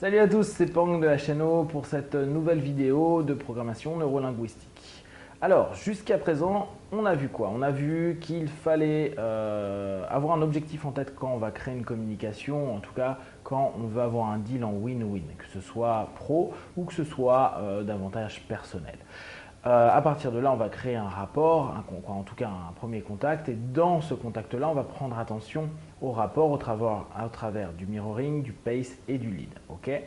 Salut à tous, c'est Pang de la chaîne O pour cette nouvelle vidéo de programmation neurolinguistique. Alors, jusqu'à présent, on a vu quoi? On a vu qu'il fallait avoir un objectif en tête quand on va créer une communication, en tout cas quand on veut avoir un deal en win-win, que ce soit pro ou que ce soit davantage personnel. À partir de là, on va créer un rapport, en tout cas un premier contact, et dans ce contact-là, on va prendre attention au rapport au travers du mirroring, du pace et du lead. Okay,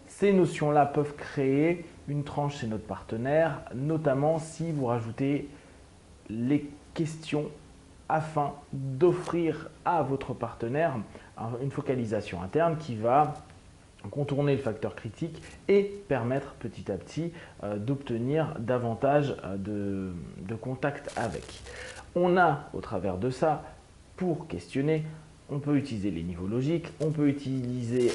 ces notions-là peuvent créer une tranche chez notre partenaire, notamment si vous rajoutez les questions afin d'offrir à votre partenaire une focalisation interne qui va contourner le facteur critique et permettre petit à petit d'obtenir davantage de contact avec. On a au travers de ça, pour questionner, on peut utiliser les niveaux logiques, on peut utiliser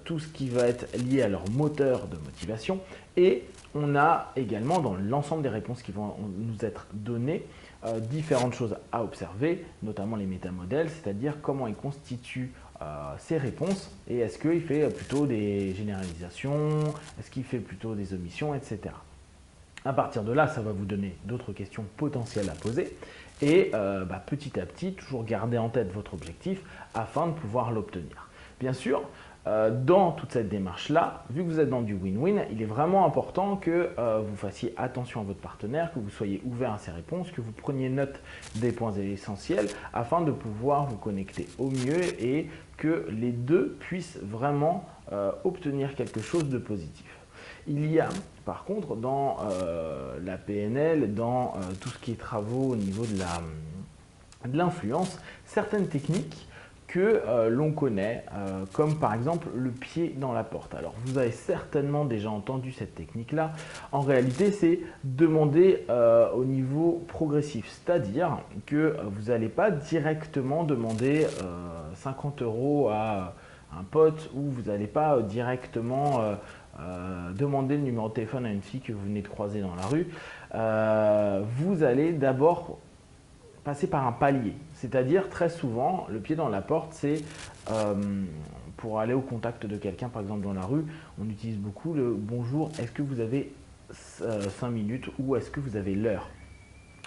tout ce qui va être lié à leur moteur de motivation et on a également dans l'ensemble des réponses qui vont nous être données différentes choses à observer, notamment les métamodèles, c'est-à-dire comment ils constituent ses réponses et est-ce qu'il fait plutôt des généralisations, est-ce qu'il fait plutôt des omissions, etc. À partir de là, ça va vous donner d'autres questions potentielles à poser et petit à petit, toujours garder en tête votre objectif afin de pouvoir l'obtenir. Bien sûr, dans toute cette démarche-là, vu que vous êtes dans du win-win, il est vraiment important que vous fassiez attention à votre partenaire, que vous soyez ouvert à ses réponses, que vous preniez note des points essentiels afin de pouvoir vous connecter au mieux et que les deux puissent vraiment obtenir quelque chose de positif. Il y a par contre dans la PNL, dans tout ce qui est travaux au niveau de l'influence, certaines techniques que l'on connaît, comme par exemple le pied dans la porte. Alors vous avez certainement déjà entendu cette technique-là. En réalité, c'est demander au niveau progressif, c'est-à-dire que vous n'allez pas directement demander 50 € à un pote ou vous n'allez pas directement demander le numéro de téléphone à une fille que vous venez de croiser dans la rue. Vous allez d'abord passer par un palier. C'est-à-dire, très souvent, le pied dans la porte, c'est pour aller au contact de quelqu'un, par exemple dans la rue, on utilise beaucoup le bonjour, est-ce que vous avez 5 minutes ou est-ce que vous avez l'heure?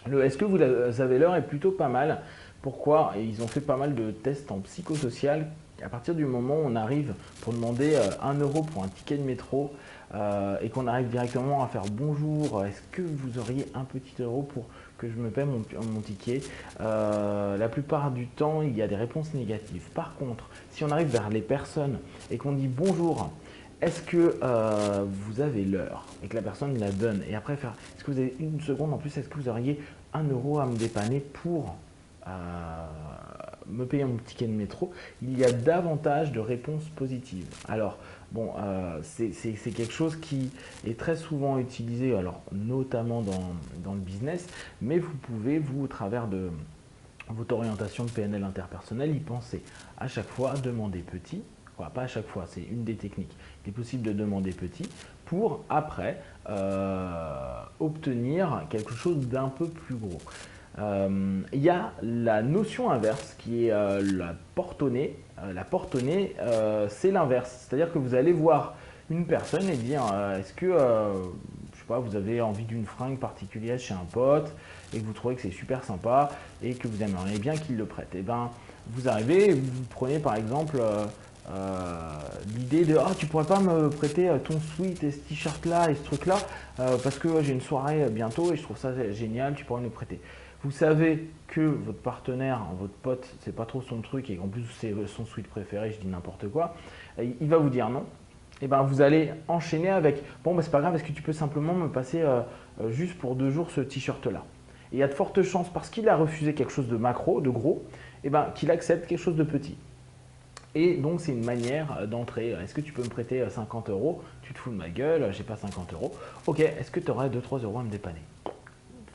Le est-ce que vous avez l'heure est plutôt pas mal. Pourquoi? Et ils ont fait pas mal de tests en psychosocial. À partir du moment où on arrive pour demander 1 € pour un ticket de métro et qu'on arrive directement à faire bonjour, est-ce que vous auriez un petit euro pour que je me paie mon ticket, la plupart du temps, il y a des réponses négatives. Par contre, si on arrive vers les personnes et qu'on dit bonjour, est-ce que vous avez l'heure et que la personne la donne et après faire, est-ce que vous avez une seconde en plus, est-ce que vous auriez 1 € à me dépanner pour me payer mon ticket de métro, il y a davantage de réponses positives. Alors, bon, c'est quelque chose qui est très souvent utilisé, alors notamment dans le business, mais vous pouvez, vous, au travers de votre orientation de PNL interpersonnelle, y penser. À chaque fois, demander petit, enfin, pas à chaque fois, c'est une des techniques. Il est possible de demander petit pour, après, obtenir quelque chose d'un peu plus gros. Il y a la notion inverse qui est la porte au nez. La porte au nez, c'est l'inverse. C'est-à-dire que vous allez voir une personne et dire est-ce que je sais pas, vous avez envie d'une fringue particulière chez un pote et que vous trouvez que c'est super sympa et que vous aimeriez bien qu'il le prête. Et ben, vous arrivez et vous prenez par exemple l'idée de ah, tu pourrais pas me prêter ton sweat et ce t-shirt là et ce truc là parce que j'ai une soirée bientôt et je trouve ça génial, tu pourrais me le prêter. Vous savez que votre partenaire, votre pote, c'est pas trop son truc et qu'en plus c'est son sweat préféré, je dis n'importe quoi, il va vous dire non. Et ben vous allez enchaîner avec bon bah c'est pas grave, est-ce que tu peux simplement me passer juste pour 2 jours ce t-shirt là. Et il y a de fortes chances parce qu'il a refusé quelque chose de macro, de gros, et ben qu'il accepte quelque chose de petit. Et donc c'est une manière d'entrer. Est-ce que tu peux me prêter 50 €? Tu te fous de ma gueule, j'ai pas 50 €. Ok, est-ce que tu aurais 2-3 € à me dépanner?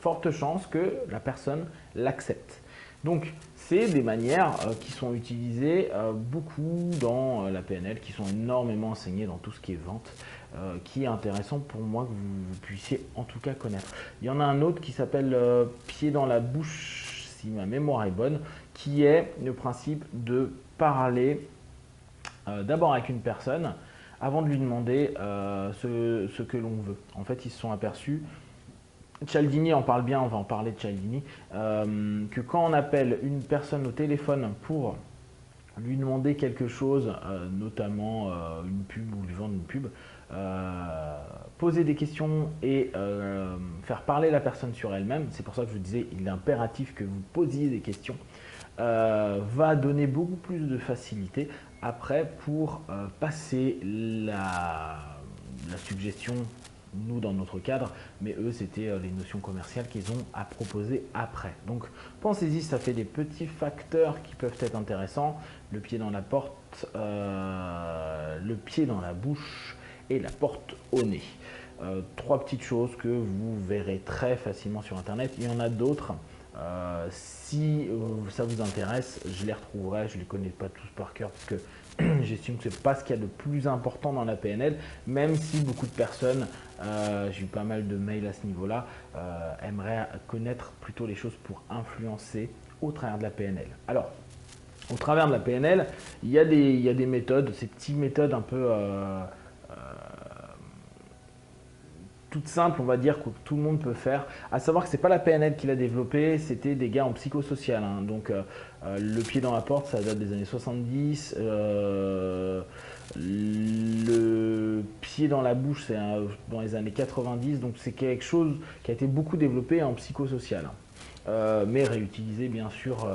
Forte chance que la personne l'accepte. Donc, c'est des manières qui sont utilisées beaucoup dans la PNL, qui sont énormément enseignées dans tout ce qui est vente, qui est intéressant pour moi que vous puissiez en tout cas connaître. Il y en a un autre qui s'appelle pied dans la bouche, si ma mémoire est bonne, qui est le principe de parler d'abord avec une personne avant de lui demander ce que l'on veut. En fait, ils se sont aperçus, Cialdini en parle bien, on va en parler de Cialdini, que quand on appelle une personne au téléphone pour lui demander quelque chose, notamment une pub ou lui vendre une pub, poser des questions et faire parler la personne sur elle-même, c'est pour ça que je vous disais, il est impératif que vous posiez des questions, va donner beaucoup plus de facilité après pour passer la suggestion, nous dans notre cadre, mais eux c'était les notions commerciales qu'ils ont à proposer après. Donc pensez-y, ça fait des petits facteurs qui peuvent être intéressants, le pied dans la porte, le pied dans la bouche et la porte au nez. Trois petites choses que vous verrez très facilement sur internet, il y en a d'autres. Si ça vous intéresse, je les retrouverai, je ne les connais pas tous par cœur parce que j'estime que ce n'est pas ce qu'il y a de plus important dans la PNL, même si beaucoup de personnes, j'ai eu pas mal de mails à ce niveau-là, aimeraient connaître plutôt les choses pour influencer au travers de la PNL. Alors, au travers de la PNL, il y a des méthodes, ces petites méthodes un peu toute simple, on va dire, que tout le monde peut faire. À savoir que ce n'est pas la PNL qui l'a développé, c'était des gars en psychosocial. Hein. Donc, le pied dans la porte, ça date des années 70. Le pied dans la bouche, c'est dans les années 90. Donc, c'est quelque chose qui a été beaucoup développé en psychosocial. Mais réutilisé, bien sûr,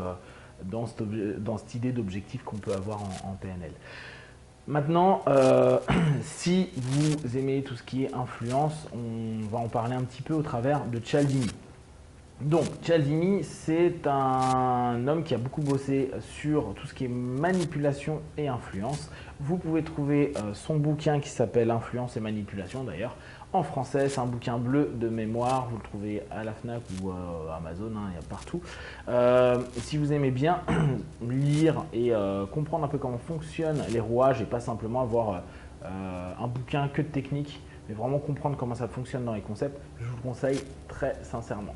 dans cette idée d'objectif qu'on peut avoir en PNL. Maintenant, si vous aimez tout ce qui est influence, on va en parler un petit peu au travers de Cialdini. Donc, Cialdini, c'est un homme qui a beaucoup bossé sur tout ce qui est manipulation et influence. Vous pouvez trouver son bouquin qui s'appelle Influence et manipulation d'ailleurs. En français, c'est un bouquin bleu de mémoire. Vous le trouvez à la FNAC ou à Amazon, hein, il y a partout. Si vous aimez bien lire et comprendre un peu comment fonctionnent les rouages et pas simplement avoir un bouquin que de technique, mais vraiment comprendre comment ça fonctionne dans les concepts, je vous le conseille très sincèrement.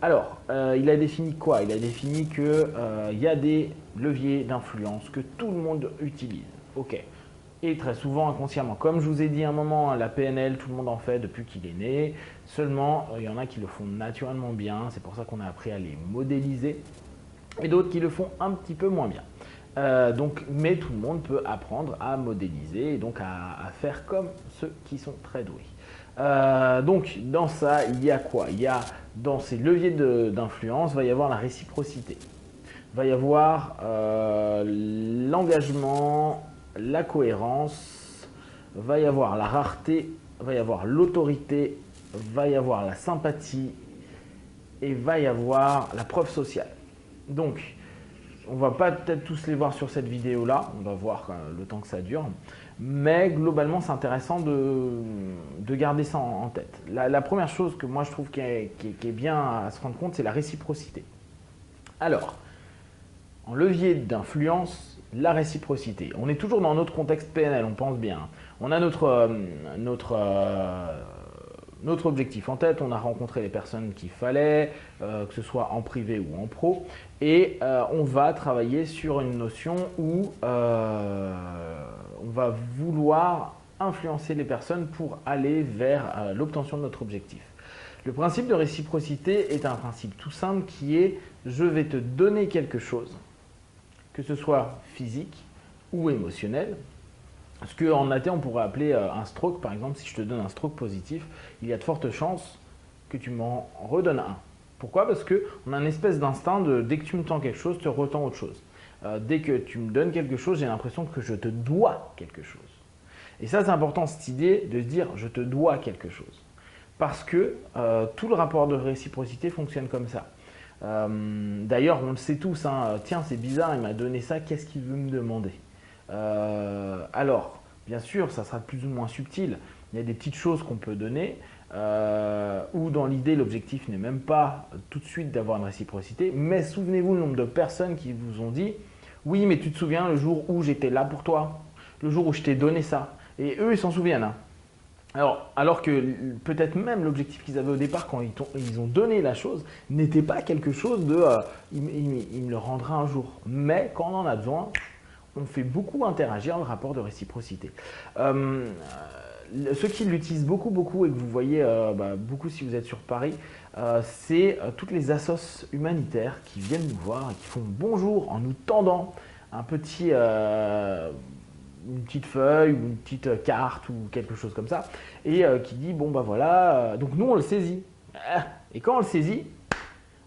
Alors, il a défini quoi? Il a défini qu'il y a des leviers d'influence que tout le monde utilise. Ok. Et très souvent inconsciemment. Comme je vous ai dit à un moment, la PNL, tout le monde en fait depuis qu'il est né. Seulement, il y en a qui le font naturellement bien. C'est pour ça qu'on a appris à les modéliser. Et d'autres qui le font un petit peu moins bien. Mais tout le monde peut apprendre à modéliser et donc à faire comme ceux qui sont très doués. Donc dans ça, il y a quoi? Il y a dans ces leviers d'influence, va y avoir la réciprocité. Va y avoir l'engagement, la cohérence, va y avoir la rareté, va y avoir l'autorité, va y avoir la sympathie et va y avoir la preuve sociale. Donc, on va pas peut-être tous les voir sur cette vidéo-là, on va voir le temps que ça dure, mais globalement c'est intéressant de garder ça en tête. La première chose que moi je trouve qui est bien à se rendre compte, c'est la réciprocité. Alors, en levier d'influence, la réciprocité. On est toujours dans notre contexte PNL, on pense bien. On a notre objectif en tête, on a rencontré les personnes qu'il fallait, que ce soit en privé ou en pro, et on va travailler sur une notion où on va vouloir influencer les personnes pour aller vers l'obtention de notre objectif. Le principe de réciprocité est un principe tout simple qui est « je vais te donner quelque chose », que ce soit physique ou émotionnel. Ce qu'en AT, on pourrait appeler un stroke, par exemple, si je te donne un stroke positif, il y a de fortes chances que tu m'en redonnes un. Pourquoi? Parce qu'on a une espèce d'instinct de dès que tu me tends quelque chose, te retends autre chose. Dès que tu me donnes quelque chose, j'ai l'impression que je te dois quelque chose. Et ça, c'est important, cette idée de se dire je te dois quelque chose. Parce que tout le rapport de réciprocité fonctionne comme ça. D'ailleurs, on le sait tous, hein, tiens, c'est bizarre, il m'a donné ça, qu'est-ce qu'il veut me demander? Alors, bien sûr, ça sera plus ou moins subtil. Il y a des petites choses qu'on peut donner, où dans l'idée, l'objectif n'est même pas tout de suite d'avoir une réciprocité, mais souvenez-vous le nombre de personnes qui vous ont dit « Oui, mais tu te souviens le jour où j'étais là pour toi, le jour où je t'ai donné ça ?» Et eux, ils s'en souviennent. Hein. Alors que peut-être même l'objectif qu'ils avaient au départ quand ils ont donné la chose n'était pas quelque chose de il me le rendra un jour. Mais quand on en a besoin, on fait beaucoup interagir le rapport de réciprocité. Ceux qui l'utilisent beaucoup et que vous voyez beaucoup si vous êtes sur Paris, c'est toutes les assos humanitaires qui viennent nous voir et qui font bonjour en nous tendant un petit, une petite feuille ou une petite carte ou quelque chose comme ça et qui dit bon bah voilà, donc nous on le saisit. Et quand on le saisit,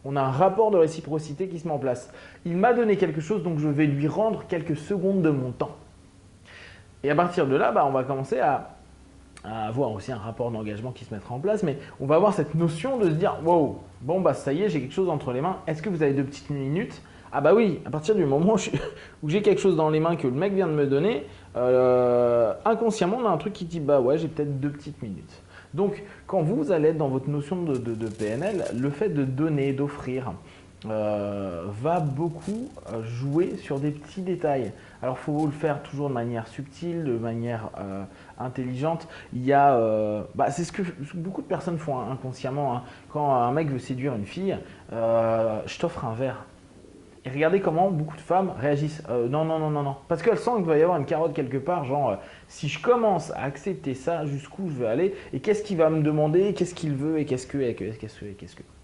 on a un rapport de réciprocité qui se met en place. Il m'a donné quelque chose, donc je vais lui rendre quelques secondes de mon temps. Et à partir de là, on va commencer à avoir aussi un rapport d'engagement qui se mettra en place, mais on va avoir cette notion de se dire « Wow, bon bah ça y est, j'ai quelque chose entre les mains, est-ce que vous avez 2 petites minutes ?» Ah bah oui, à partir du moment où j'ai quelque chose dans les mains que le mec vient de me donner, inconsciemment on a un truc qui dit « Bah ouais, j'ai peut-être 2 petites minutes ». Donc, quand vous allez être dans votre notion de PNL, le fait de donner, d'offrir, va beaucoup jouer sur des petits détails. Alors, il faut le faire toujours de manière subtile, de manière intelligente. Il y a, c'est ce que beaucoup de personnes font inconsciemment. Hein. Quand un mec veut séduire une fille, je t'offre un verre. Et regardez comment beaucoup de femmes réagissent. Non, non, non, non, non. Parce qu'elles sentent qu'il va y avoir une carotte quelque part. Genre, si je commence à accepter ça, jusqu'où je veux aller, et qu'est-ce qu'il va me demander, qu'est-ce qu'il veut, et qu'est-ce que.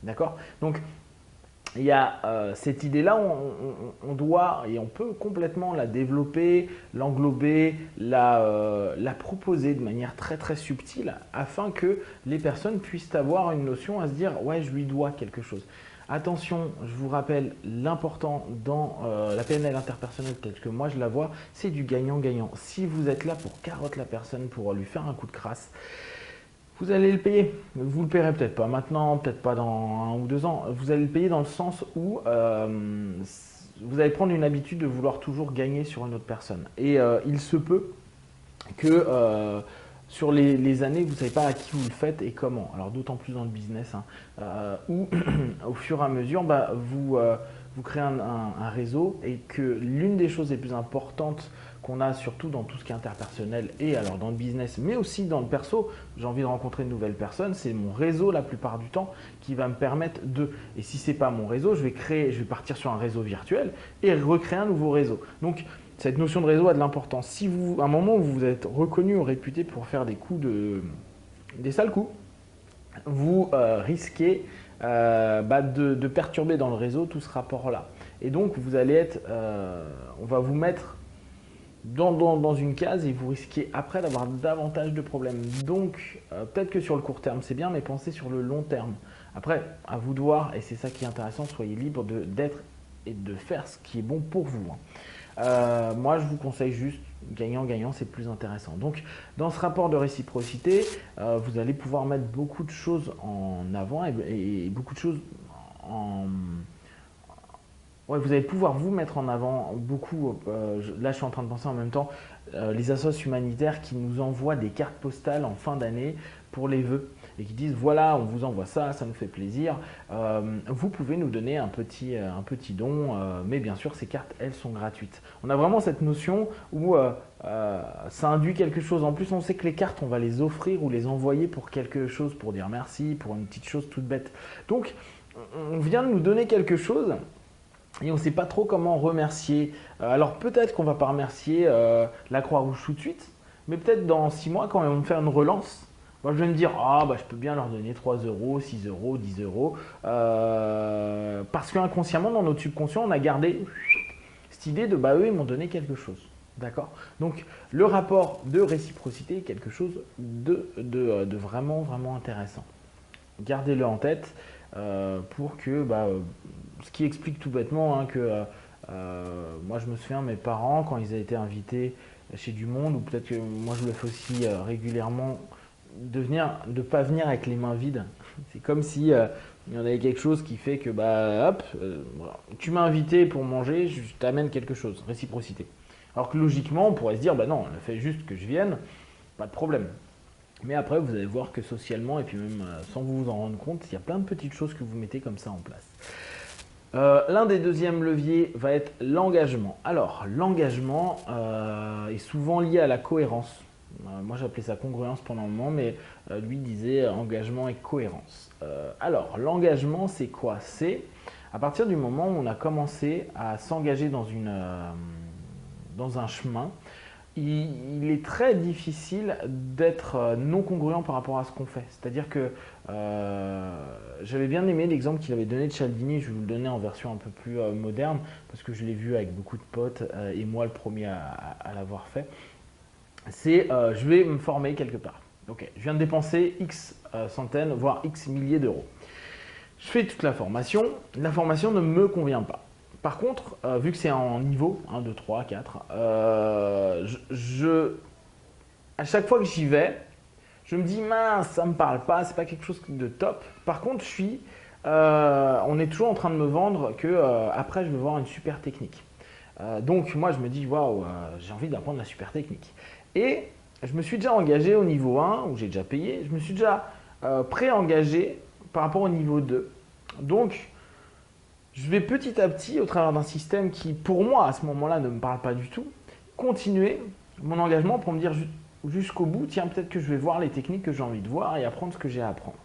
D'accord. Donc, il y a cette idée-là, on doit et on peut complètement la développer, l'englober, la proposer de manière très très subtile afin que les personnes puissent avoir une notion à se dire « ouais, je lui dois quelque chose ». Attention, je vous rappelle, l'important dans la PNL interpersonnelle telle que moi je la vois, c'est du gagnant-gagnant. Si vous êtes là pour carotte la personne, pour lui faire un coup de crasse, vous allez le payer. Vous le paierez peut-être pas maintenant, peut-être pas dans 1 ou 2 ans. Vous allez le payer dans le sens où vous allez prendre une habitude de vouloir toujours gagner sur une autre personne. Et il se peut que sur les années, vous ne savez pas à qui vous le faites et comment. Alors d'autant plus dans le business, où au fur et à mesure, vous créez un réseau et que l'une des choses les plus importantes qu'on a surtout dans tout ce qui est interpersonnel et alors dans le business, mais aussi dans le perso, j'ai envie de rencontrer de nouvelles personnes, c'est mon réseau la plupart du temps qui va me permettre de, et si ce n'est pas mon réseau, je vais partir sur un réseau virtuel et recréer un nouveau réseau. Donc, cette notion de réseau a de l'importance. Si à un moment où vous êtes reconnu ou réputé pour faire des sales coups, vous risquez de perturber dans le réseau tout ce rapport-là. Et donc, vous allez être, on va vous mettre dans une case et vous risquez après d'avoir davantage de problèmes. Donc, peut-être que sur le court terme, c'est bien, mais pensez sur le long terme. Après, à vous de voir, et c'est ça qui est intéressant, soyez libre d'être et de faire ce qui est bon pour vous. Moi, je vous conseille juste gagnant-gagnant, c'est plus intéressant. Donc, dans ce rapport de réciprocité, vous allez pouvoir mettre beaucoup de choses en avant et beaucoup de choses en... Ouais, vous allez pouvoir vous mettre en avant beaucoup. Là, je suis en train de penser en même temps les associations humanitaires qui nous envoient des cartes postales en fin d'année pour les vœux et qui disent voilà, on vous envoie ça, ça nous fait plaisir. Vous pouvez nous donner un petit don, mais bien sûr, ces cartes, elles sont gratuites. On a vraiment cette notion où ça induit quelque chose. En plus, on sait que les cartes, on va les offrir ou les envoyer pour quelque chose, pour dire merci, pour une petite chose toute bête. Donc, on vient de nous donner quelque chose. Et on ne sait pas trop comment remercier. Alors peut-être qu'on ne va pas remercier la Croix-Rouge tout de suite, mais peut-être dans 6 mois, quand ils vont me faire une relance, moi je vais me dire je peux bien leur donner 3 euros, 6 euros, 10 euros. Parce qu'inconsciemment, dans notre subconscient, on a gardé cette idée de eux, ils m'ont donné quelque chose. D'accord. Donc le rapport de réciprocité est quelque chose de vraiment, vraiment intéressant. Gardez-le en tête pour que... ce qui explique tout bêtement que moi je me souviens mes parents quand ils avaient été invités chez du monde, ou peut-être que moi je le fais aussi régulièrement, de ne pas venir avec les mains vides. C'est comme si il y en avait quelque chose qui fait que tu m'as invité pour manger, je t'amène quelque chose, réciprocité. Alors que logiquement on pourrait se dire non, on a fait juste que je vienne, pas de problème. Mais après vous allez voir que socialement et puis même sans vous en rendre compte, il y a plein de petites choses que vous mettez comme ça en place. L'un des deuxièmes leviers va être l'engagement. Alors, l'engagement est souvent lié à la cohérence. Moi, j'appelais ça congruence pendant un moment, mais lui disait engagement et cohérence. Alors, l'engagement, c'est quoi? C'est à partir du moment où on a commencé à s'engager dans dans un chemin, il est très difficile d'être non congruent par rapport à ce qu'on fait. C'est-à-dire que j'avais bien aimé l'exemple qu'il avait donné de Cialdini, je vais vous le donner en version un peu plus moderne, parce que je l'ai vu avec beaucoup de potes, et moi le premier à l'avoir fait. C'est je vais me former quelque part. Ok, je viens de dépenser X centaines, voire X milliers d'euros. Je fais toute la formation ne me convient pas. Par contre, vu que c'est en niveau 1, 2, 3, 4, à chaque fois que j'y vais, je me dis mince, ça ne me parle pas, c'est pas quelque chose de top. Par contre, on est toujours en train de me vendre que après je vais voir une super technique. Donc moi je me dis waouh, j'ai envie d'apprendre la super technique. Et je me suis déjà engagé au niveau 1 où j'ai déjà payé, je me suis déjà pré-engagé par rapport au niveau 2. Donc je vais petit à petit, au travers d'un système qui pour moi à ce moment-là ne me parle pas du tout, continuer mon engagement pour me dire jusqu'au bout, tiens peut-être que je vais voir les techniques que j'ai envie de voir et apprendre ce que j'ai à apprendre.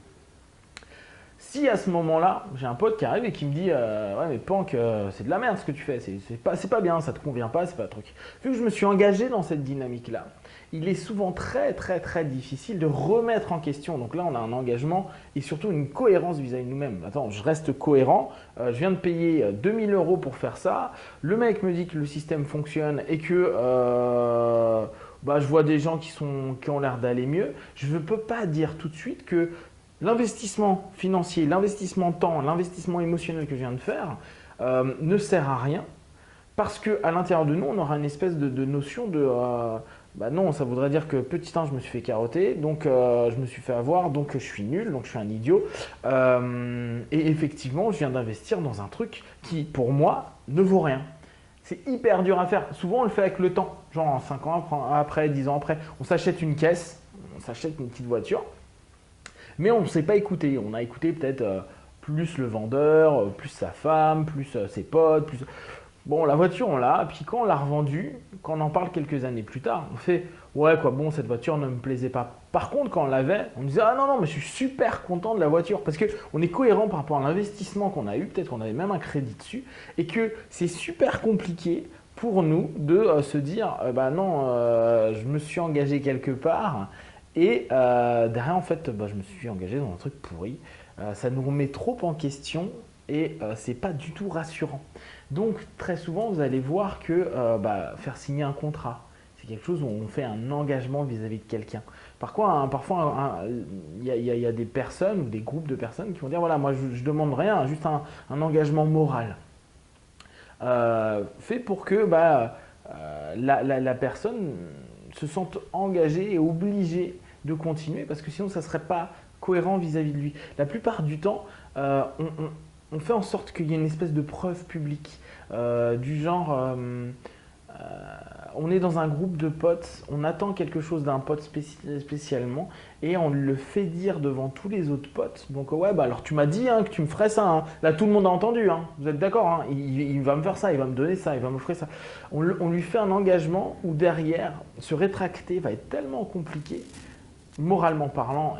Si à ce moment-là, j'ai un pote qui arrive et qui me dit ouais mais Pank, c'est de la merde ce que tu fais, c'est pas bien, ça te convient pas, c'est pas le truc. Vu que je me suis engagé dans cette dynamique-là, il est souvent très très très difficile de remettre en question. Donc là, on a un engagement et surtout une cohérence vis-à-vis de nous-mêmes. Attends, je reste cohérent, je viens de payer 2000 € pour faire ça, le mec me dit que le système fonctionne et que je vois des gens qui ont l'air d'aller mieux. Je ne peux pas dire tout de suite que l'investissement financier, l'investissement temps, l'investissement émotionnel que je viens de faire ne sert à rien parce qu'à l'intérieur de nous, on aura une espèce de notion de non, ça voudrait dire que petit 1, je me suis fait carotter, donc je me suis fait avoir, donc je suis nul, donc je suis un idiot. Et effectivement, je viens d'investir dans un truc qui, pour moi, ne vaut rien. C'est hyper dur à faire. Souvent, on le fait avec le temps. Genre 5 ans après, 10 ans après, on s'achète une caisse, on s'achète une petite voiture. Mais on ne s'est pas écouté. On a écouté peut-être plus le vendeur, plus sa femme, plus ses potes. Bon, la voiture, on l'a. Puis quand on l'a revendue, quand on en parle quelques années plus tard, on fait ouais, quoi, bon, cette voiture ne me plaisait pas. Par contre, quand on l'avait, on disait ah non, non, mais je suis super content de la voiture parce qu'on est cohérent par rapport à l'investissement qu'on a eu. Peut-être qu'on avait même un crédit dessus et que c'est super compliqué pour nous de se dire non, je me suis engagé quelque part. Et derrière, en fait, je me suis engagé dans un truc pourri. Ça nous remet trop en question et c'est pas du tout rassurant. Donc, très souvent, vous allez voir que faire signer un contrat, c'est quelque chose où on fait un engagement vis-à-vis de quelqu'un. Parfois, il y a des personnes ou des groupes de personnes qui vont dire voilà, moi, je ne demande rien, juste un engagement moral. Fait pour que la personne se sente engagée et obligée de continuer parce que sinon ça ne serait pas cohérent vis-à-vis de lui. La plupart du temps, on fait en sorte qu'il y ait une espèce de preuve publique du genre on est dans un groupe de potes, on attend quelque chose d'un pote spécialement et on le fait dire devant tous les autres potes. Donc ouais, alors tu m'as dit que tu me ferais ça. Hein. Là, tout le monde a entendu. Hein. Vous êtes d'accord hein. Il va me faire ça, il va me donner ça, il va m'offrir ça. On lui fait un engagement où derrière, se rétracter va être tellement compliqué, moralement parlant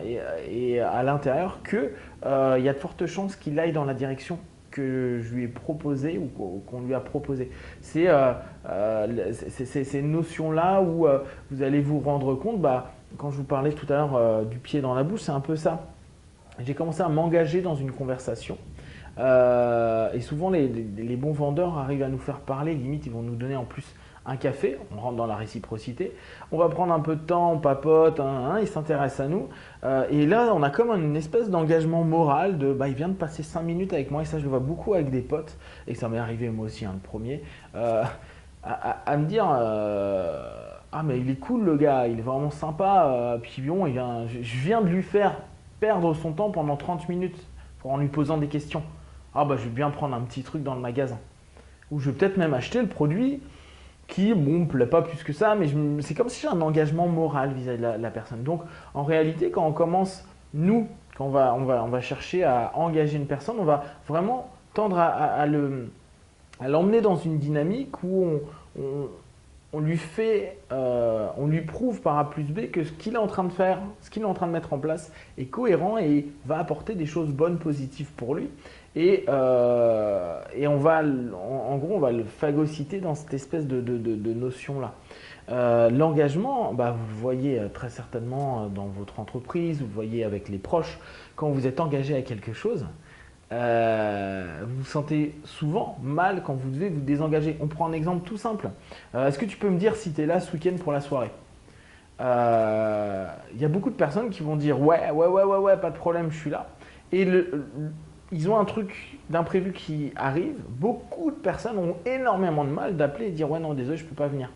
et à l'intérieur, que il y a de fortes chances qu'il aille dans la direction que je lui ai proposé ou qu'on lui a proposé. C'est ces notions-là où vous allez vous rendre compte, quand je vous parlais tout à l'heure du pied dans la bouche, c'est un peu ça. J'ai commencé à m'engager dans une conversation et souvent les bons vendeurs arrivent à nous faire parler, limite ils vont nous donner en plus un café, on rentre dans la réciprocité, on va prendre un peu de temps, on papote, il s'intéresse à nous, et là on a comme une espèce d'engagement moral de il vient de passer 5 minutes avec moi, et ça je le vois beaucoup avec des potes, et ça m'est arrivé moi aussi le premier, à me dire ah mais il est cool le gars, il est vraiment sympa, puis bon, je viens de lui faire perdre son temps pendant 30 minutes en lui posant des questions. Je vais bien prendre un petit truc dans le magasin, ou je vais peut-être même acheter le produit qui me plaît pas plus que ça, mais c'est comme si j'ai un engagement moral vis-à-vis de la personne. Donc en réalité, quand on commence, quand on va chercher à engager une personne, on va vraiment tendre à l'emmener dans une dynamique où on lui prouve par A plus B que ce qu'il est en train de faire, ce qu'il est en train de mettre en place est cohérent et va apporter des choses bonnes, positives pour lui. Et on va, en gros, on va le phagocyter dans cette espèce de notion-là. L'engagement, bah, vous le voyez très certainement dans votre entreprise, vous le voyez avec les proches, quand vous êtes engagé à quelque chose, vous vous sentez souvent mal quand vous devez vous désengager. On prend un exemple tout simple. Est-ce que tu peux me dire si tu es là ce week-end pour la soirée? Il y a beaucoup de personnes qui vont dire ouais, pas de problème, je suis là. Et ils ont un truc d'imprévu qui arrive. Beaucoup de personnes ont énormément de mal d'appeler et dire ouais, non, désolé, je ne peux pas venir.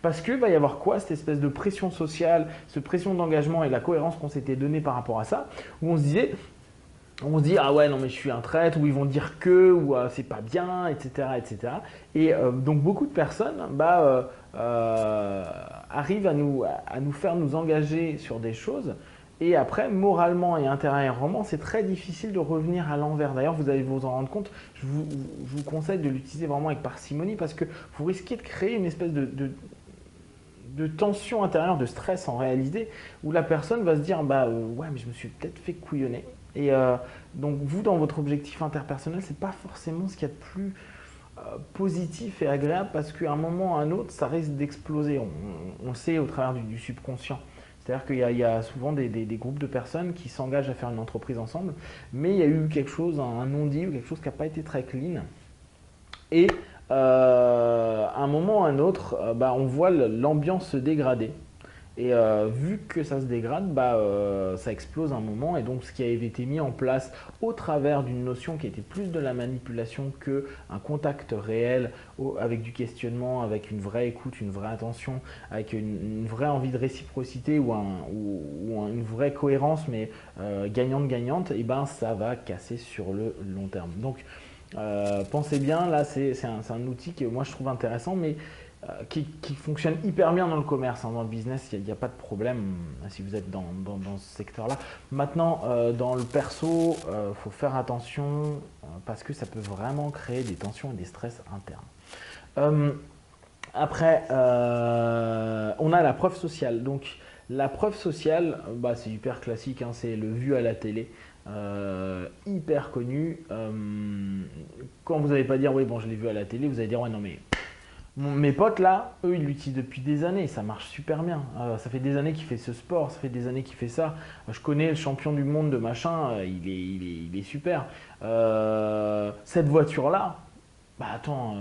Parce qu'il va y avoir quoi? Cette espèce de pression sociale, cette pression d'engagement et la cohérence qu'on s'était donnée par rapport à ça, où on se dit ah ouais non mais je suis un traître, ou ils vont dire que, ou c'est pas bien, etc. etc. Et donc beaucoup de personnes arrivent à nous faire nous engager sur des choses, et après moralement et intérieurement c'est très difficile de revenir à l'envers. D'ailleurs vous allez vous en rendre compte, je vous conseille de l'utiliser vraiment avec parcimonie, parce que vous risquez de créer une espèce de tension intérieure, de stress en réalité, où la personne va se dire ouais mais je me suis peut-être fait couillonner. Et donc vous, dans votre objectif interpersonnel, c'est pas forcément ce qu'il y a de plus positif et agréable, parce qu'à un moment ou à un autre, ça risque d'exploser. On le sait au travers du subconscient. C'est-à-dire qu'il y a souvent des groupes de personnes qui s'engagent à faire une entreprise ensemble, mais il y a eu quelque chose, un non-dit ou quelque chose qui n'a pas été très clean. Et à un moment ou à un autre, on voit l'ambiance se dégrader. Et vu que ça se dégrade, ça explose un moment. Et donc ce qui avait été mis en place au travers d'une notion qui était plus de la manipulation qu'un contact réel, avec du questionnement, avec une vraie écoute, une vraie attention, avec une vraie envie de réciprocité ou une vraie cohérence, mais gagnante-gagnante, et ça va casser sur le long terme. Donc pensez bien, là c'est un outil que moi je trouve intéressant, mais qui fonctionne hyper bien dans le commerce, dans le business, il n'y a pas de problème si vous êtes dans ce secteur-là. Maintenant, dans le perso, faut faire attention parce que ça peut vraiment créer des tensions et des stress internes. Après, on a la preuve sociale. Donc, la preuve sociale, c'est hyper classique, hein, c'est le vu à la télé. Hyper connu. Quand vous n'allez pas dire oui, bon, je l'ai vu à la télé, vous allez dire ouais, non, mais mes potes là, eux, ils l'utilisent depuis des années, ça marche super bien. Ça fait des années qu'il fait ce sport, ça fait des années qu'il fait ça. Je connais le champion du monde de machin, il est super. Cette voiture-là, attends,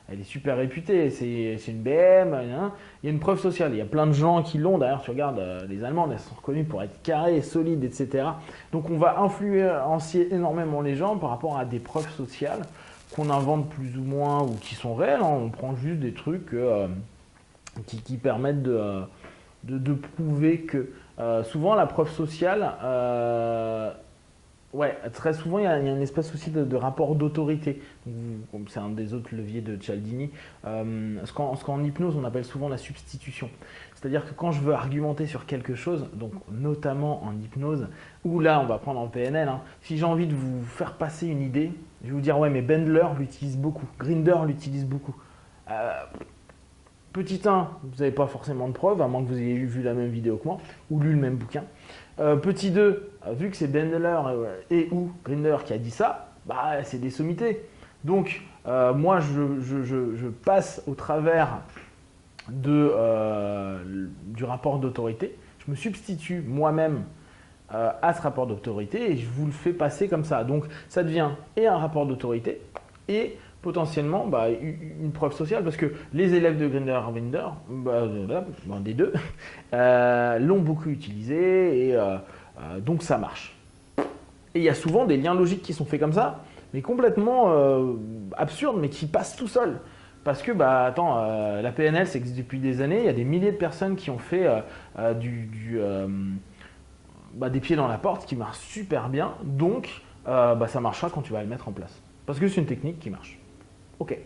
elle est super réputée, c'est une BM. Hein. Il y a une preuve sociale, il y a plein de gens qui l'ont. D'ailleurs, tu regardes, les Allemandes, elles sont reconnues pour être carrées, solides, etc. Donc on va influencer énormément les gens par rapport à des preuves sociales qu'on invente plus ou moins ou qui sont réels. Hein. On prend juste des trucs qui permettent de prouver que souvent la preuve sociale, très souvent il y a une espèce aussi de rapport d'autorité. C'est un des autres leviers de Cialdini. Ce qu'en hypnose on appelle souvent la substitution. C'est-à-dire que quand je veux argumenter sur quelque chose, donc notamment en hypnose, ou là on va prendre en PNL, hein, si j'ai envie de vous faire passer une idée, je vais vous dire ouais mais Bandler l'utilise beaucoup, Grinder l'utilise beaucoup. Petit 1, vous n'avez pas forcément de preuves, à moins que vous ayez vu la même vidéo que moi, ou lu le même bouquin. Petit 2, vu que c'est Bandler et ou Grinder qui a dit ça, c'est des sommités. Donc moi je passe au travers du rapport d'autorité, je me substitue moi-même à ce rapport d'autorité et je vous le fais passer comme ça. Donc ça devient et un rapport d'autorité et potentiellement une preuve sociale, parce que les élèves de Grinder des deux, l'ont beaucoup utilisé et donc ça marche. Et il y a souvent des liens logiques qui sont faits comme ça, mais complètement absurdes, mais qui passent tout seuls. Parce que, la PNL, ça existe depuis des années. Il y a des milliers de personnes qui ont fait des pieds dans la porte, qui marchent super bien. Donc, ça marchera quand tu vas le mettre en place. Parce que c'est une technique qui marche. Ok. Et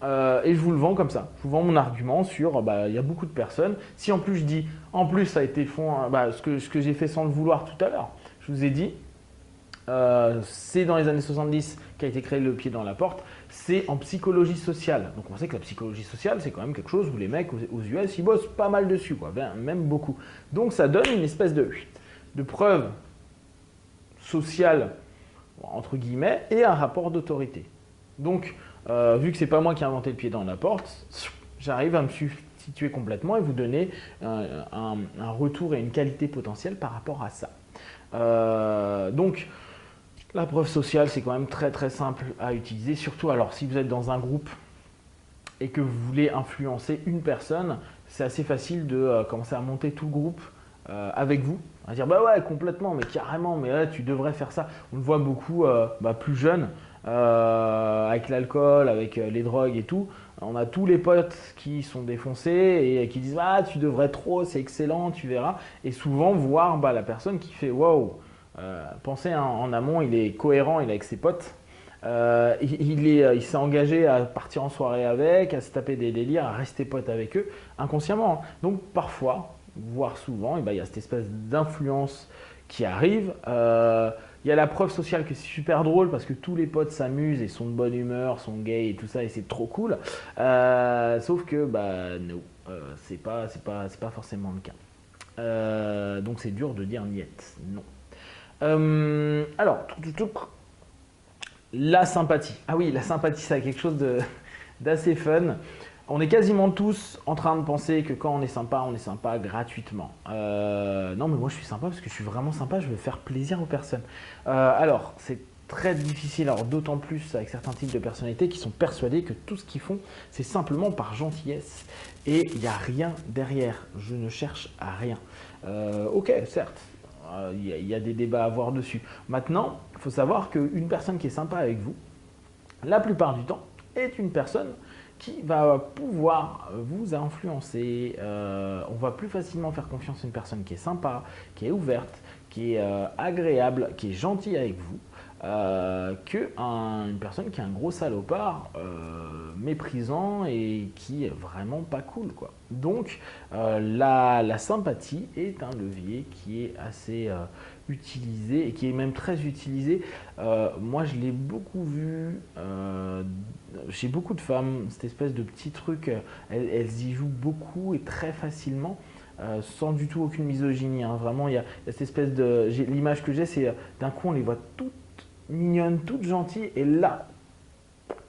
je vous le vends comme ça. Je vous vends mon argument sur, il y a beaucoup de personnes. Si en plus je dis, en plus ça a été ce que j'ai fait sans le vouloir tout à l'heure. Je vous ai dit, c'est dans les années 70 qu'a été créé le pied dans la porte, c'est en psychologie sociale. Donc on sait que la psychologie sociale, c'est quand même quelque chose où les mecs aux US, ils bossent pas mal dessus, quoi, même beaucoup. Donc ça donne une espèce de preuve sociale, entre guillemets, et un rapport d'autorité. Donc, vu que c'est pas moi qui ai inventé le pied dans la porte, j'arrive à me situer complètement et vous donner un retour et une qualité potentielle par rapport à ça. Donc, la preuve sociale, c'est quand même très très simple à utiliser, surtout alors si vous êtes dans un groupe et que vous voulez influencer une personne, c'est assez facile de commencer à monter tout le groupe avec vous, à dire bah ouais complètement, mais carrément, mais là tu devrais faire ça. On le voit beaucoup plus jeune, avec l'alcool, avec les drogues et tout. On a tous les potes qui sont défoncés et qui disent ah tu devrais trop, c'est excellent, tu verras. Et souvent voir la personne qui fait wow. Pensez en amont, il est cohérent, il est avec ses potes. Il s'est engagé à partir en soirée avec, à se taper des délires, à rester pote avec eux, inconsciemment. Donc parfois, voire souvent, il y a cette espèce d'influence qui arrive. Il y a la preuve sociale que c'est super drôle parce que tous les potes s'amusent et sont de bonne humeur, sont gays et tout ça, et c'est trop cool. Sauf que, non, c'est pas forcément le cas. Donc c'est dur de dire niet, non. Alors, la sympathie. Ah oui, la sympathie, c'est quelque chose d'assez fun. On est quasiment tous en train de penser que quand on est sympa gratuitement. Non, mais moi je suis sympa parce que je suis vraiment sympa, je veux faire plaisir aux personnes. Alors, c'est très difficile, alors d'autant plus avec certains types de personnalités qui sont persuadés que tout ce qu'ils font, c'est simplement par gentillesse. Et il n'y a rien derrière. Je ne cherche à rien. Ok, certes. Il y a des débats à avoir dessus. Maintenant, il faut savoir qu'une personne qui est sympa avec vous, la plupart du temps, est une personne qui va pouvoir vous influencer. On va plus facilement faire confiance à une personne qui est sympa, qui est ouverte, qui est agréable, qui est gentille avec vous, qu'une personne qui est un gros salopard, méprisant et qui est vraiment pas cool, quoi. Donc la sympathie est un levier qui est assez utilisé et qui est même très utilisé. Moi je l'ai beaucoup vu chez beaucoup de femmes, cette espèce de petit truc, elles y jouent beaucoup et très facilement. Sans du tout aucune misogynie, hein. Vraiment il y a cette espèce de... L'image que j'ai, c'est d'un coup on les voit toutes mignonnes, toutes gentilles, et là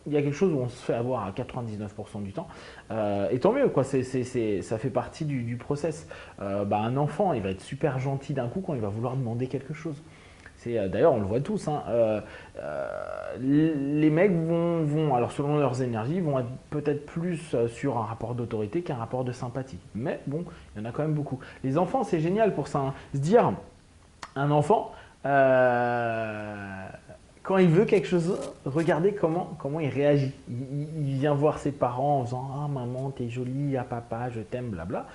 il y a quelque chose où on se fait avoir à 99% du temps, et tant mieux, quoi. Ça fait partie du process. Un enfant, il va être super gentil d'un coup quand il va vouloir demander quelque chose. D'ailleurs, on le voit tous, hein. Les mecs vont, alors selon leurs énergies, vont être peut-être plus sur un rapport d'autorité qu'un rapport de sympathie. Mais bon, il y en a quand même beaucoup. Les enfants, c'est génial pour ça, hein. Se dire, un enfant, quand il veut quelque chose, regardez comment il réagit. Il vient voir ses parents en faisant « Ah maman, t'es jolie, ah papa, je t'aime, blabla »,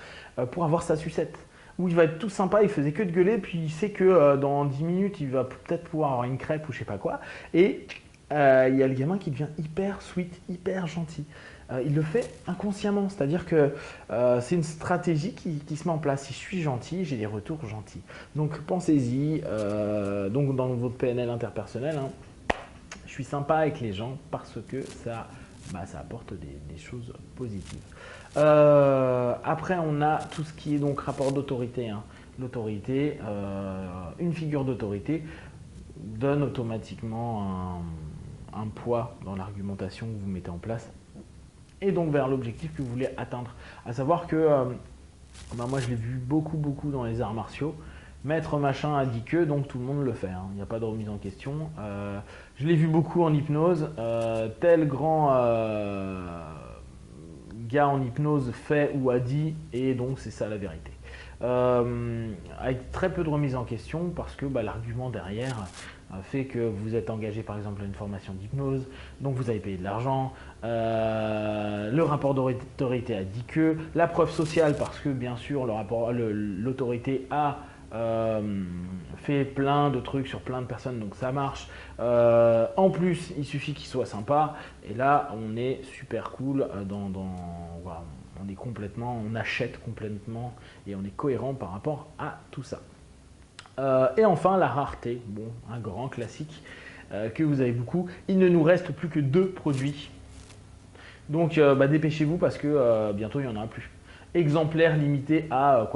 pour avoir sa sucette. Où il va être tout sympa, il faisait que de gueuler, puis il sait que dans 10 minutes, il va peut-être pouvoir avoir une crêpe ou je sais pas quoi. Et il y a le gamin qui devient hyper sweet, hyper gentil. Il le fait inconsciemment, c'est-à-dire que c'est une stratégie qui se met en place. Si je suis gentil, j'ai des retours gentils. Donc pensez-y, donc dans votre PNL interpersonnel, hein, je suis sympa avec les gens parce que ça apporte des choses positives. Après, on a tout ce qui est donc rapport d'autorité, hein. L'autorité, une figure d'autorité donne automatiquement un poids dans l'argumentation que vous mettez en place et donc vers l'objectif que vous voulez atteindre. À savoir que moi je l'ai vu beaucoup dans les arts martiaux. Maître machin a dit que, donc tout le monde le fait, hein. Il n'y a pas de remise en question. Je l'ai vu beaucoup en hypnose. Tel grand gars en hypnose fait ou a dit, et donc c'est ça la vérité. Avec très peu de remise en question parce que l'argument derrière fait que vous êtes engagé par exemple à une formation d'hypnose, donc vous avez payé de l'argent, le rapport d'autorité a dit que, la preuve sociale parce que bien sûr l'autorité a fait plein de trucs sur plein de personnes, donc ça marche. En plus, il suffit qu'il soit sympa, et là on est super cool voilà, on achète complètement et on est cohérent par rapport à tout ça. Et enfin, la rareté. Bon, un grand classique que vous avez beaucoup. Il ne nous reste plus que 2 produits. Donc, dépêchez-vous parce que bientôt, il n'y en aura plus. Exemplaire limité à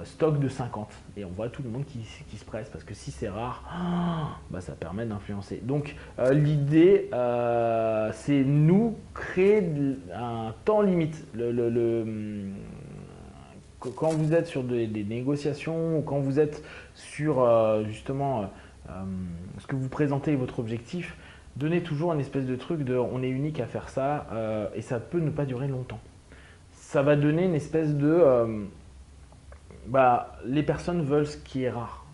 stock de 50. Et on voit tout le monde qui se presse parce que si c'est rare, ça permet d'influencer. Donc l'idée, c'est nous créer un temps limite. Quand vous êtes sur des négociations ou quand vous êtes sur justement ce que vous présentez, votre objectif, donnez toujours un espèce de truc de on est unique à faire ça et ça peut ne pas durer longtemps. Ça va donner une espèce de les personnes veulent ce qui est rare.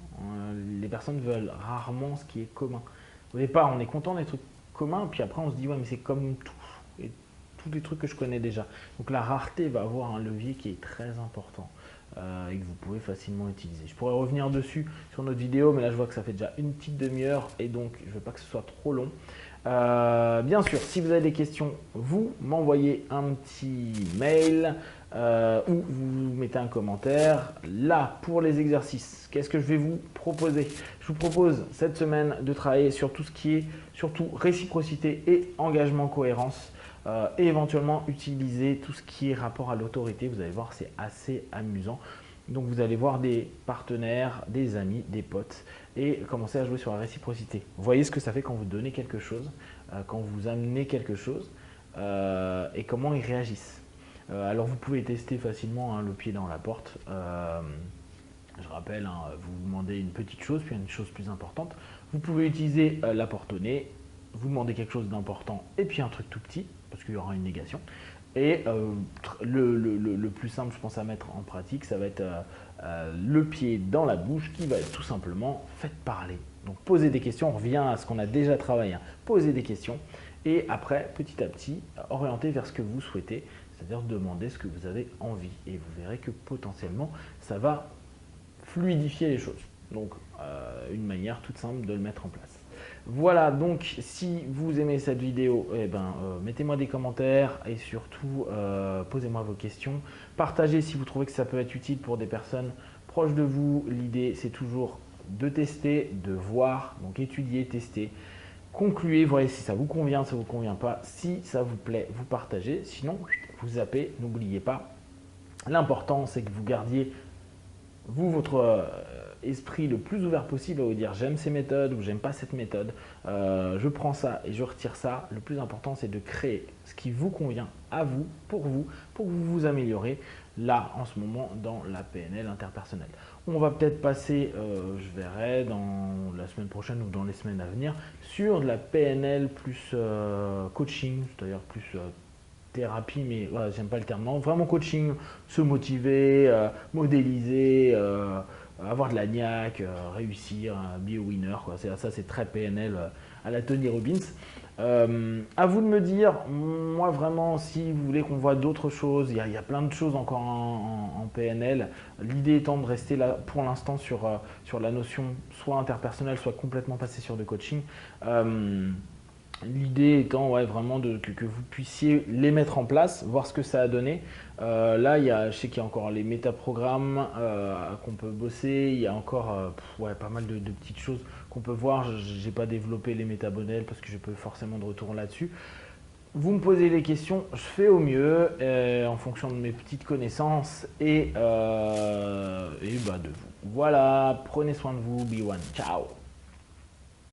Les personnes veulent rarement ce qui est commun. Au départ, on est content des trucs communs, puis après on se dit ouais mais c'est comme tout. Et tous les trucs que je connais déjà. Donc la rareté va avoir un levier qui est très important et que vous pouvez facilement utiliser. Je pourrais revenir dessus sur notre vidéo, mais là je vois que ça fait déjà une petite demi-heure et donc je ne veux pas que ce soit trop long. Bien sûr, si vous avez des questions, vous m'envoyez un petit mail ou vous mettez un commentaire. Là, pour les exercices, qu'est-ce que je vais vous proposer? Je vous propose cette semaine de travailler sur tout ce qui est surtout réciprocité et engagement cohérence et éventuellement utiliser tout ce qui est rapport à l'autorité. Vous allez voir, c'est assez amusant. Donc vous allez voir des partenaires, des amis, des potes et commencer à jouer sur la réciprocité. Vous voyez ce que ça fait quand vous donnez quelque chose, quand vous amenez quelque chose et comment ils réagissent. Alors vous pouvez tester facilement le pied dans la porte. Je rappelle, vous demandez une petite chose puis une chose plus importante. Vous pouvez utiliser la porte au nez, vous demandez quelque chose d'important et puis un truc tout petit parce qu'il y aura une négation. Et le plus simple, je pense, à mettre en pratique, ça va être le pied dans la bouche qui va être tout simplement faites parler. Donc posez des questions, on revient à ce qu'on a déjà travaillé, posez des questions et après, petit à petit, orientez vers ce que vous souhaitez, c'est-à-dire demander ce que vous avez envie et vous verrez que potentiellement, ça va fluidifier les choses. Donc une manière toute simple de le mettre en place. Voilà, donc si vous aimez cette vidéo, mettez-moi des commentaires et surtout posez-moi vos questions. Partagez si vous trouvez que ça peut être utile pour des personnes proches de vous. L'idée, c'est toujours de tester, de voir, donc étudier, tester. Concluez, voyez si ça vous convient, ça ne vous convient pas. Si ça vous plaît, vous partagez. Sinon, vous zappez, n'oubliez pas. L'important, c'est que vous gardiez votre esprit le plus ouvert possible à vous dire j'aime ces méthodes ou j'aime pas cette méthode, je prends ça et je retire ça. Le plus important, c'est de créer ce qui vous convient à vous, pour que vous vous améliorez là en ce moment dans la PNL interpersonnelle. On va peut-être passer, je verrai dans la semaine prochaine ou dans les semaines à venir, sur de la PNL plus coaching, c'est-à-dire plus thérapie, mais voilà, j'aime pas le terme, non, vraiment coaching, se motiver, modéliser, avoir de la niaque, réussir, be a winner, quoi. Ça c'est très PNL à la Tony Robbins. À vous de me dire, moi vraiment, si vous voulez qu'on voit d'autres choses, il y a plein de choses encore en PNL. L'idée étant de rester là pour l'instant sur la notion soit interpersonnelle, soit complètement passée sur du coaching. L'idée étant vraiment que vous puissiez les mettre en place, voir ce que ça a donné. Là, je sais qu'il y a encore les métaprogrammes qu'on peut bosser. Il y a encore pas mal de petites choses qu'on peut voir. Je n'ai pas développé les métabonels parce que je peux forcément de retour là-dessus. Vous me posez les questions, je fais au mieux en fonction de mes petites connaissances et de vous. Voilà, prenez soin de vous, be one, ciao.